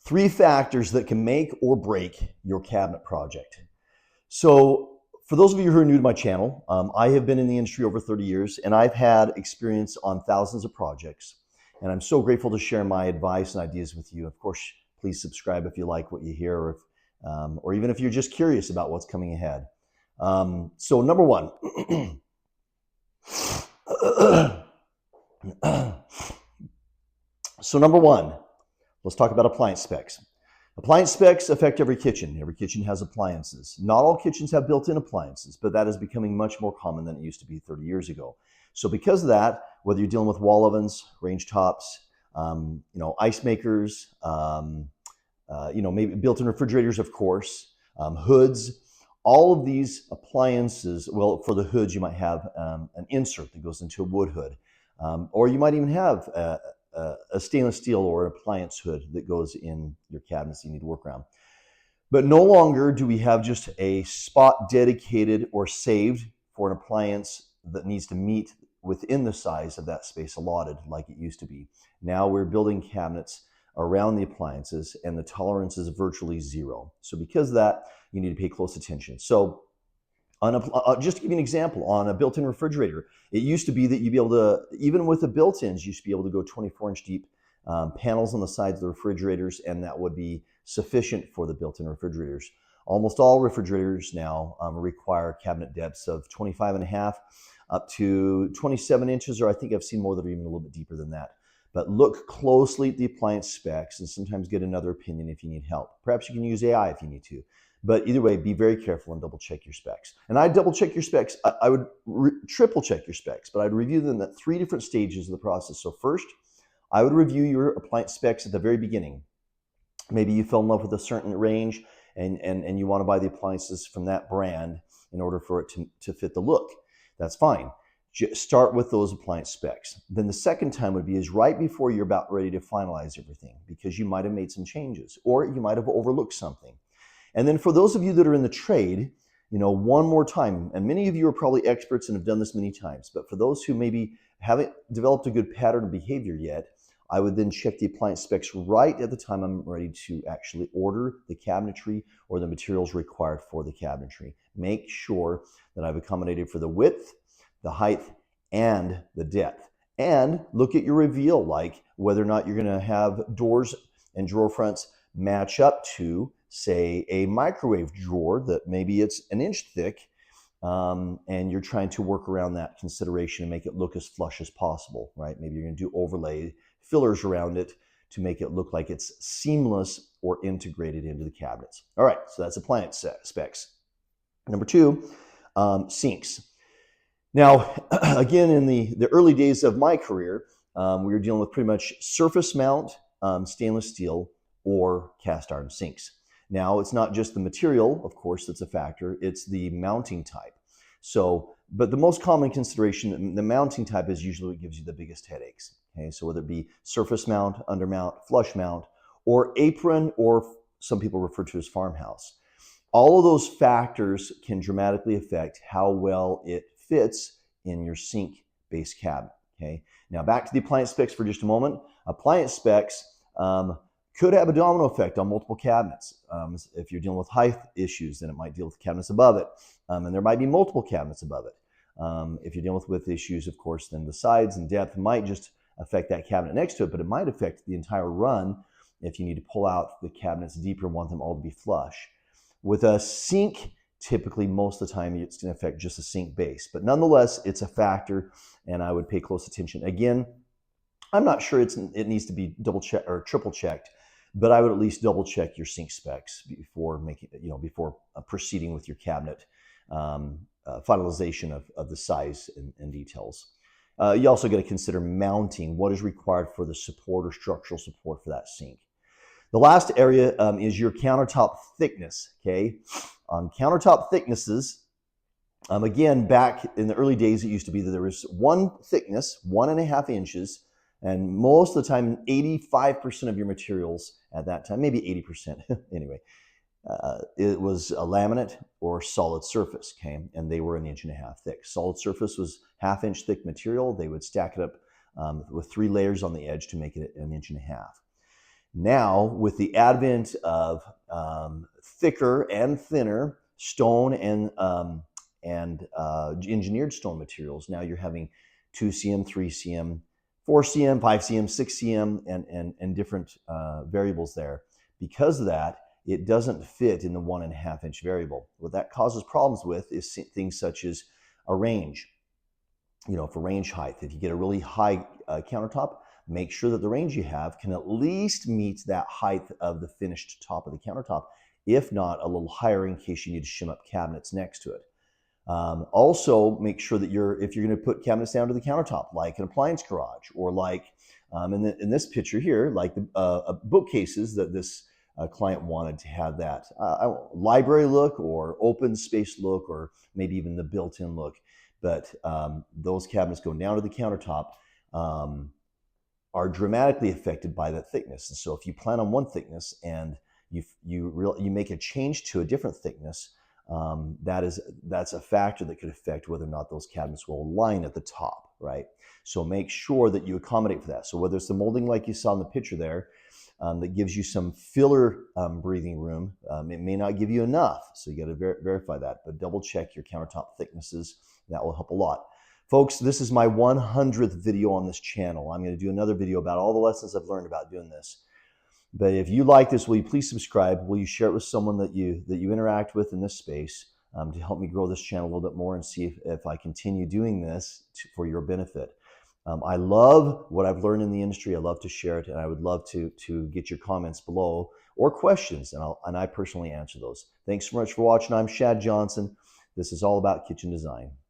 Three factors that can make or break your cabinet project. So for those of you who are new to my channel, I have been in the industry over 30 years and I've had experience on thousands of projects. And I'm so grateful to share my advice and ideas with you. Of course, please subscribe if you like what you hear, or even if you're just curious about what's coming ahead. So number one, let's talk about appliance specs. Appliance specs affect every kitchen. Every kitchen has appliances. Not all kitchens have built-in appliances, but that is becoming much more common than it used to be 30 years ago. So because of that, whether you're dealing with wall ovens, range tops, ice makers, maybe built-in refrigerators, of course, hoods, all of these appliances, well, for the hoods, you might have an insert that goes into a wood hood, or you might even have a stainless steel or an appliance hood that goes in your cabinets you need to work around. But no longer do we have just a spot dedicated or saved for an appliance that needs to meet within the size of that space allotted like it used to be. Now we're building cabinets around the appliances and the tolerance is virtually zero. So because of that, you need to pay close attention. So just to give you an example, on a built-in refrigerator, it used to be that you'd be able to, even with the built-ins, you used to be able to go 24-inch deep panels on the sides of the refrigerators, and that would be sufficient for the built-in refrigerators. Almost all refrigerators now require cabinet depths of 25.5 up to 27 inches, or I think I've seen more that are even a little bit deeper than that. But look closely at the appliance specs and sometimes get another opinion if you need help. Perhaps you can use AI if you need to. But either way, be very careful and double check your specs. And I double check your specs. I would triple check your specs, but I'd review them at 3 different stages of the process. So first, I would review your appliance specs at the very beginning. Maybe you fell in love with a certain range and you want to buy the appliances from that brand in order for it to fit the look. That's fine. Start with those appliance specs. Then the second time would be is right before you're about ready to finalize everything, because you might have made some changes or you might have overlooked something. And then for those of you that are in the trade, one more time, and many of you are probably experts and have done this many times, but for those who maybe haven't developed a good pattern of behavior yet, I would then check the appliance specs right at the time I'm ready to actually order the cabinetry or the materials required for the cabinetry. Make sure that I've accommodated for the width, the height, and the depth. And look at your reveal, like whether or not you're going to have doors and drawer fronts match up to, say, a microwave drawer that maybe it's 1 inch thick, and you're trying to work around that consideration and make it look as flush as possible, right? Maybe you're going to do overlay fillers around it to make it look like it's seamless or integrated into the cabinets. All right, so that's appliance specs. Number 2, sinks. Now, again, in the early days of my career, we were dealing with pretty much surface mount stainless steel or cast iron sinks. Now, it's not just the material, of course, that's a factor. It's the mounting type. So, but the most common consideration, the mounting type is usually what gives you the biggest headaches. Okay, so whether it be surface mount, undermount, flush mount, or apron, or some people refer to as farmhouse. All of those factors can dramatically affect how well it fits in your sink-based cabinet. Okay, now back to the appliance specs for just a moment. Appliance specs could have a domino effect on multiple cabinets. If you're dealing with height issues, then it might deal with cabinets above it, and there might be multiple cabinets above it. If you're dealing with issues, of course, then the sides and depth might just affect that cabinet next to it, but it might affect the entire run if you need to pull out the cabinets deeper and want them all to be flush. With a sink, typically most of the time it's going to affect just the sink base, but nonetheless, it's a factor, and I would pay close attention. Again, I'm not sure it needs to be double checked or triple checked, but I would at least double check your sink specs before proceeding with your cabinet finalization of the size and details. You also got to consider mounting. What is required for the support or structural support for that sink? The last area is your countertop thickness. Okay, on countertop thicknesses, again, back in the early days, it used to be that there was one thickness, 1.5 inches. And most of the time, 85% of your materials at that time, maybe 80% anyway, it was a laminate or solid surface, okay? And they were 1.5 inches thick. Solid surface was 1/2 inch thick material. They would stack it up with 3 layers on the edge to make it 1.5 inches. Now, with the advent of thicker and thinner stone and engineered stone materials, now you're having 2 cm, 3 cm, 4 cm, 5 cm, 6 cm, and different variables there. Because of that, it doesn't fit in the 1.5-inch variable. What that causes problems with is things such as a range. For range height, if you get a really high countertop, make sure that the range you have can at least meet that height of the finished top of the countertop, if not a little higher in case you need to shim up cabinets next to it. Also, make sure that if you're going to put cabinets down to the countertop, like an appliance garage, or like in this picture here, like the bookcases that this client wanted to have that library look or open space look, or maybe even the built-in look. But those cabinets going down to the countertop are dramatically affected by that thickness. And so if you plan on one thickness and you make a change to a different thickness, that's a factor that could affect whether or not those cabinets will align at the top, right? So make sure that you accommodate for that. So whether it's the molding like you saw in the picture there, that gives you some filler breathing room, it may not give you enough. So you got to verify that, but double check your countertop thicknesses. That will help a lot. Folks, this is my 100th video on this channel. I'm going to do another video about all the lessons I've learned about doing this. But if you like this, will you please subscribe? Will you share it with someone that you interact with in this space to help me grow this channel a little bit more and see if I continue doing this for your benefit. I love what I've learned in the industry. I love to share it, and I would love to get your comments below or questions, and I personally answer those. Thanks so much for watching. I'm Shad Johnson. This is all about kitchen design.